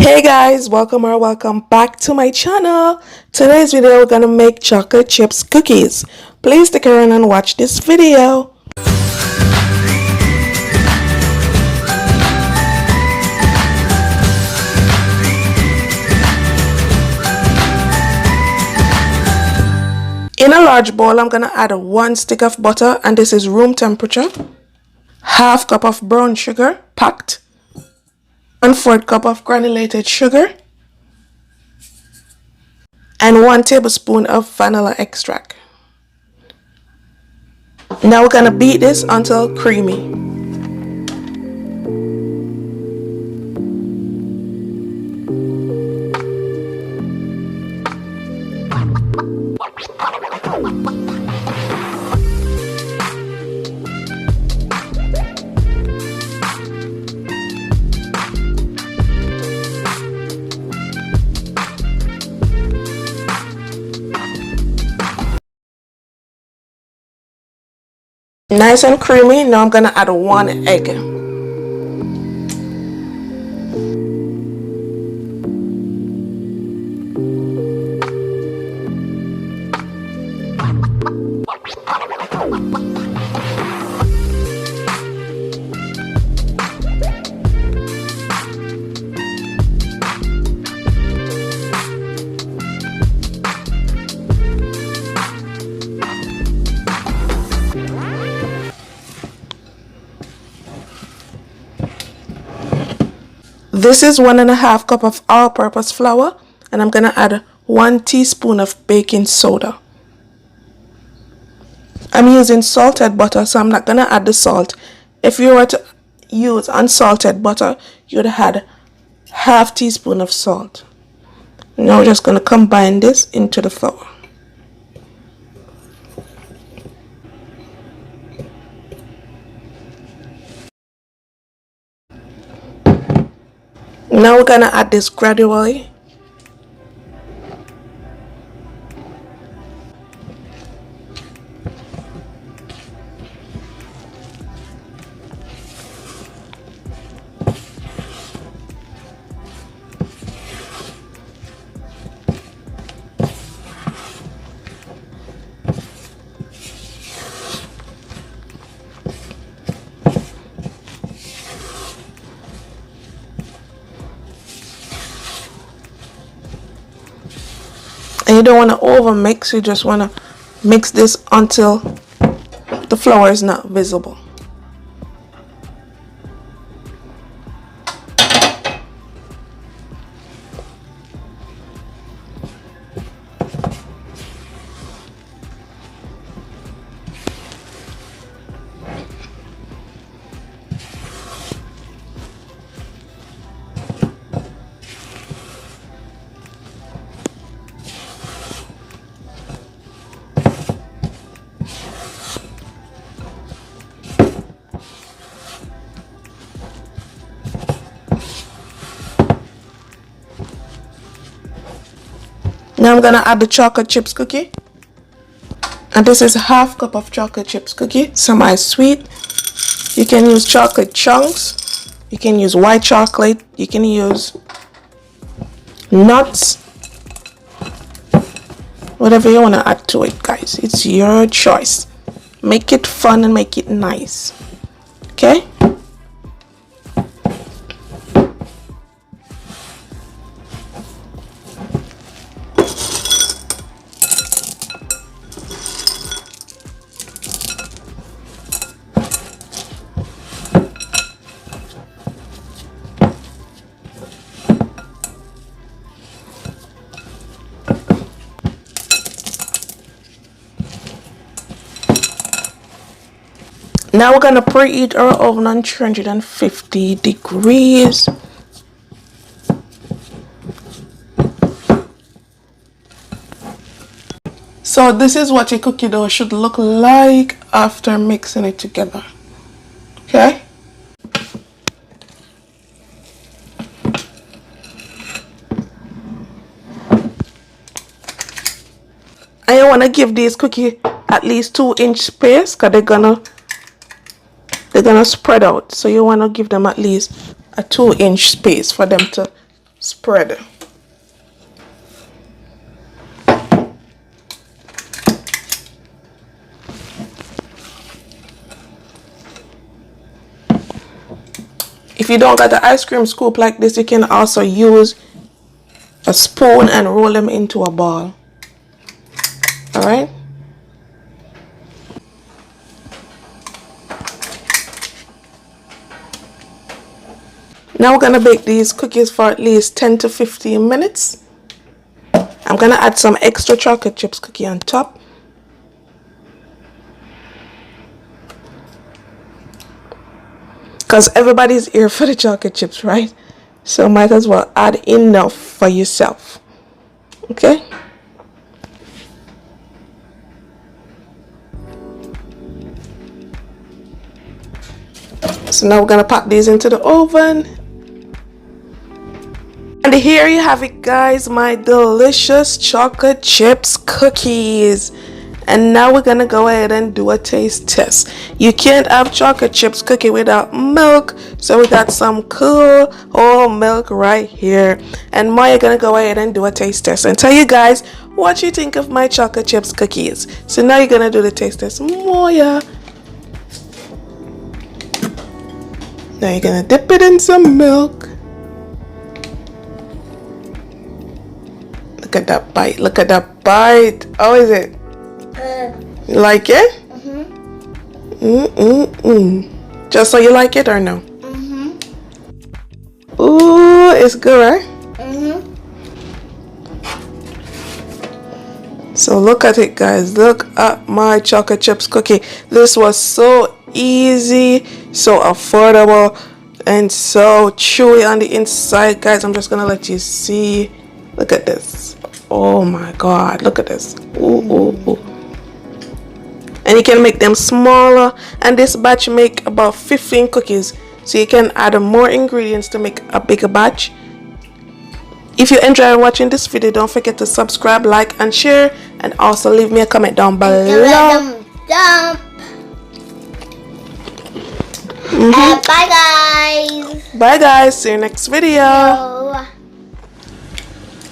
Hey guys, welcome back to my channel. Today's video we're gonna make chocolate chips cookies. Please stick around and watch this video. In a large bowl, I'm gonna add 1 stick of butter, and this is room temperature, half cup of brown sugar packed, 1/4 cup of granulated sugar, and 1 tablespoon of vanilla extract. Now we're gonna beat this until creamy. Nice and creamy. Now I'm gonna add 1 egg. This is 1½ cup of all-purpose flour, and I'm gonna add 1 teaspoon of baking soda. I'm using salted butter, so I'm not gonna add the salt. If you were to use unsalted butter, you'd add ½ teaspoon of salt. Now we're just gonna combine this into the flour. Now we're gonna add this gradually. And you don't want to over mix, you just want to mix this until the flour is not visible. Now I'm gonna add the chocolate chips cookie, and this is ½ cup of chocolate chips cookie, semi-sweet. You can use chocolate chunks, you can use white chocolate, you can use nuts, whatever you want to add to it, guys. It's your choice. Make it fun and make it nice. Okay. Now we're gonna preheat our oven on 350 degrees. So this is what your cookie dough should look like after mixing it together. Okay? And you want to give these cookies at least 2-inch space, because they're gonna spread out, so you want to give them at least a 2-inch space for them to spread. If you don't got the ice cream scoop like this, you can also use a spoon and roll them into a ball. Alright? Now we're going to bake these cookies for at least 10 to 15 minutes. I'm going to add some extra chocolate chips cookie on top. Because everybody's here for the chocolate chips, right? So might as well add enough for yourself. Okay? So now we're going to pop these into the oven. And here you have it, guys, my delicious chocolate chips cookies. And now we're gonna go ahead and do a taste test. You can't have chocolate chips cookie without milk, so we got some cool whole milk right here. And Maya gonna go ahead and do a taste test and tell you guys what you think of my chocolate chips cookies. So now you're gonna do the taste test. Maya, now you're gonna dip it in some milk. Look at that bite. Look at that bite. How is it? You like it? Just so you like it or no? Ooh, it's good, right? So look at it, guys. Look at my chocolate chips cookie. This was so easy, so affordable, and so chewy on the inside, guys. I'm just gonna let you see. Look at this. Oh my God, look at this. Ooh. And you can make them smaller, and this batch make about 15 cookies, so you can add more ingredients to make a bigger batch. If you enjoy watching this video, don't forget to subscribe, like and share, and also leave me a comment down below. Bye guys. Bye guys, see you next video.